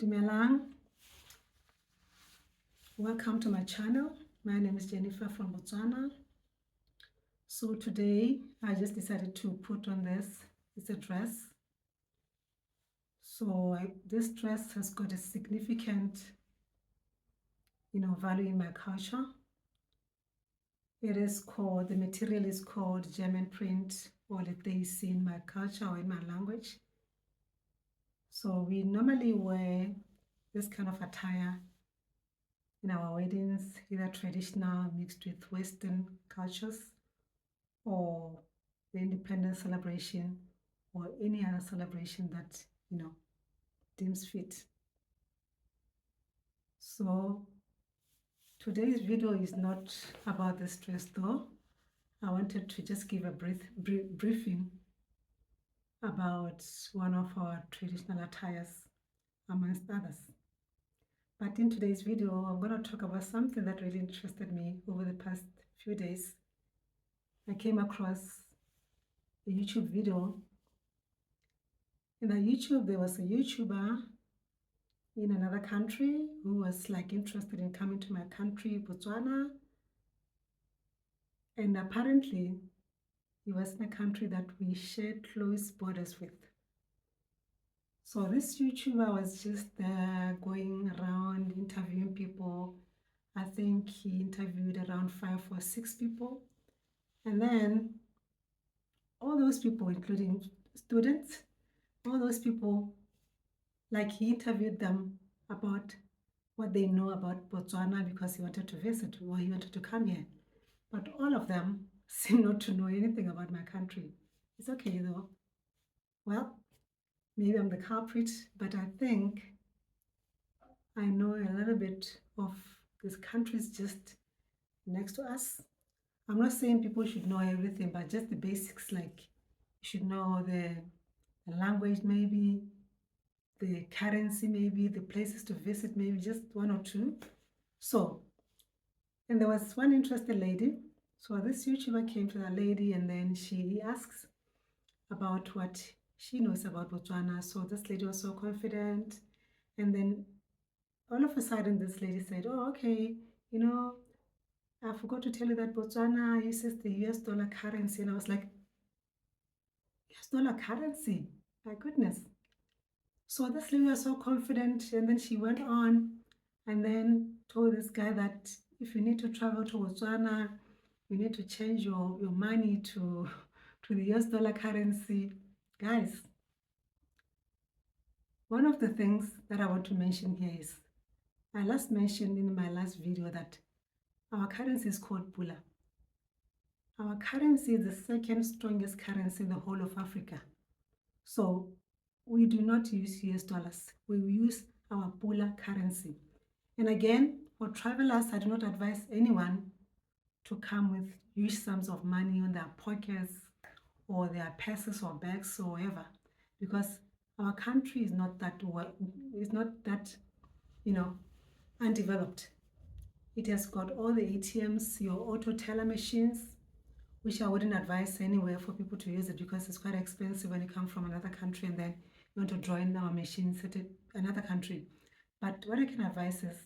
Dumelang, welcome to my channel. My name is Jennifer from Botswana. So today I just decided to put on this. It's a dress. So this dress has got a significant, value in my culture. The material is called German print, or letisi in my culture or in my language. So we normally wear this kind of attire in our weddings, either traditional mixed with Western cultures, or the independence celebration, or any other celebration that deems fit. So today's video is not about this dress though. I wanted to just give a briefing about one of our traditional attires amongst others. But in today's video, I'm going to talk about something that really interested me over the past few days. I came across a YouTube video. In the YouTube, there was a YouTuber in another country who was interested in coming to my country, Botswana. And apparently, he was in a country that we shared close borders with. So this YouTuber was just going around interviewing people. I think he interviewed around 5 or 6 people. And then all those people, including students, all those people, he interviewed them about what they know about Botswana because he wanted to visit or he wanted to come here. But all of them seem not to know anything about my country. It's okay though. Well, maybe I'm the culprit, but I think I know a little bit of these countries just next to us. I'm not saying people should know everything, but just the basics, like you should know the language, maybe the currency, maybe the places to visit, maybe just 1 or 2. So, and there was one interested lady. So this YouTuber came to that lady and then he asks about what she knows about Botswana. So this lady was so confident. And then all of a sudden this lady said, oh, okay, I forgot to tell you that Botswana uses the US dollar currency. And I was like, US dollar currency? My goodness. So this lady was so confident, and then she went on and then told this guy that if you need to travel to Botswana, you need to change your money to the US dollar currency. Guys, one of the things that I want to mention here is, I last mentioned in my last video that our currency is called Pula. Our currency is the second strongest currency in the whole of Africa. So we do not use US dollars. We use our Pula currency. And again, for travelers, I do not advise anyone to come with huge sums of money in their pockets or their purses or bags or whatever, because our country is not that undeveloped. It has got all the ATMs, your auto teller machines, which I wouldn't advise anywhere for people to use it because it's quite expensive when you come from another country and then you want to join our machines at another country. But what I can advise is,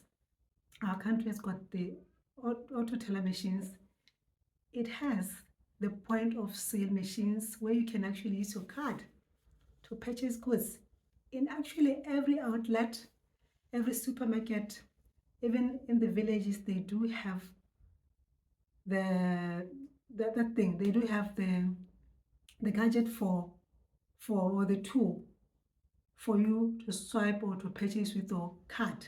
our country has got the auto teller machines. It has the point of sale machines where you can actually use your card to purchase goods. In actually every outlet, every supermarket, even in the villages, they do have that thing. They do have the gadget for the tool for you to swipe or to purchase with your card.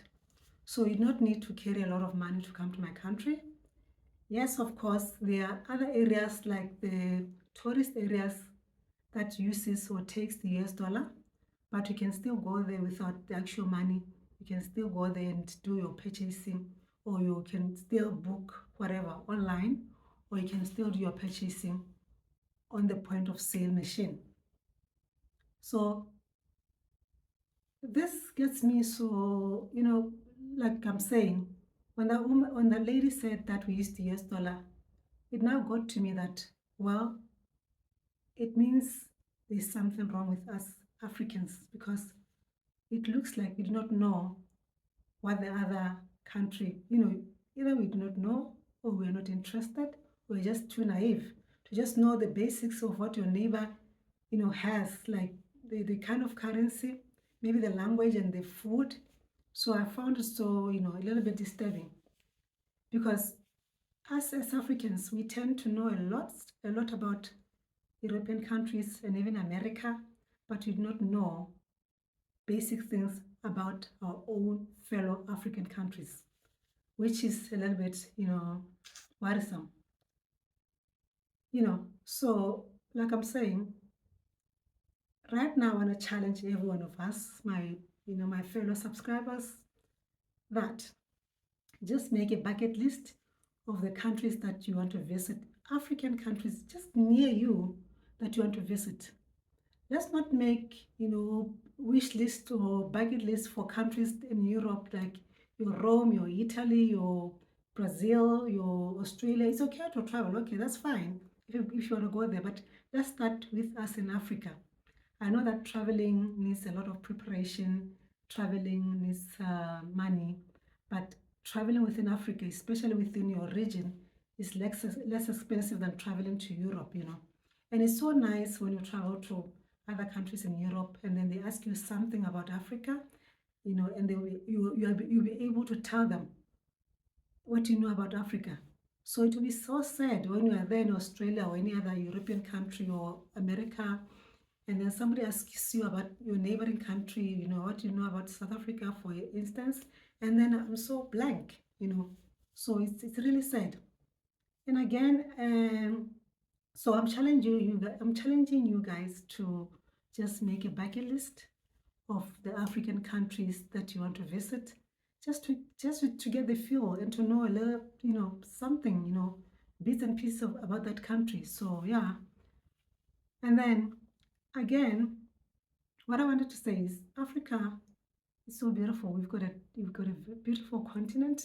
So you do not need to carry a lot of money to come to my country. Yes, of course, there are other areas like the tourist areas that uses or takes the US dollar, but you can still go there without the actual money. You can still go there and do your purchasing, or you can still book whatever online, or you can still do your purchasing on the point of sale machine. So this gets me so, like I'm saying, when the lady said that we use the US dollar, it now got to me that, well, it means there's something wrong with us Africans, because it looks like we do not know what the other country, either we do not know or we're not interested, or we're just too naive to just know the basics of what your neighbor, has, like the kind of currency, maybe the language and the food. So I found it so, a little bit disturbing because us as Africans, we tend to know a lot about European countries and even America, but we do not know basic things about our own fellow African countries, which is a little bit, worrisome. So like I'm saying, right now I want to challenge every one of us, my fellow subscribers, that just make a bucket list of the countries that you want to visit, African countries just near you that you want to visit. Let's not make, wish list or bucket list for countries in Europe like your Rome, your Italy, your Brazil, your Australia. It's okay to travel. Okay, that's fine if you want to go there. But let's start with us in Africa. I know that traveling needs a lot of preparation, traveling needs money, but traveling within Africa, especially within your region, is less expensive than traveling to Europe, And it's so nice when you travel to other countries in Europe and then they ask you something about Africa, and you'll be able to tell them what you know about Africa. So it will be so sad when you are there in Australia or any other European country or America, and then somebody asks you about your neighboring country, what you know about South Africa, for instance, and then I'm so blank, So it's really sad. And again, so I'm challenging you guys to just make a bucket list of the African countries that you want to visit, just to get the feel and to know a little, something, bits and pieces about that country. So yeah, and then again, what I wanted to say is Africa is so beautiful. We've got a beautiful continent.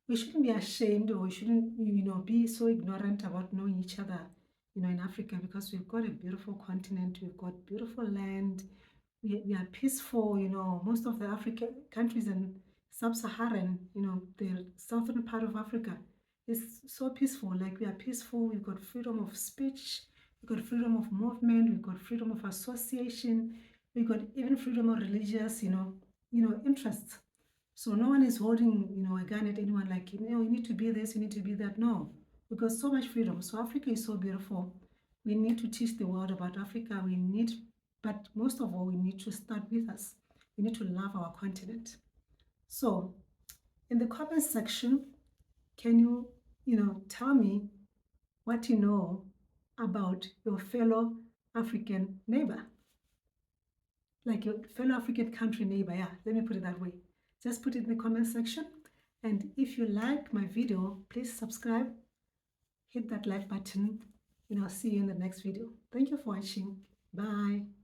We shouldn't be ashamed, or we shouldn't, be so ignorant about knowing each other, in Africa, because we've got a beautiful continent. We've got beautiful land. We are peaceful. Most of the African countries and sub-Saharan, the southern part of Africa is so peaceful. Like, we are peaceful. We've got freedom of speech. We've got freedom of movement. We've got freedom of association. We've got even freedom of religious, interests. So no one is holding, a gun at anyone like, you need to be this, you need to be that. No, we've got so much freedom. So Africa is so beautiful. We need to teach the world about Africa. But most of all, we need to start with us. We need to love our continent. So in the comment section, can you, tell me what you know about your fellow African neighbor? Like your fellow African country neighbor. Yeah, let me put it that way. Just put it in the comment section. And if you like my video, please subscribe, hit that like button, and I'll see you in the next video. Thank you for watching. Bye.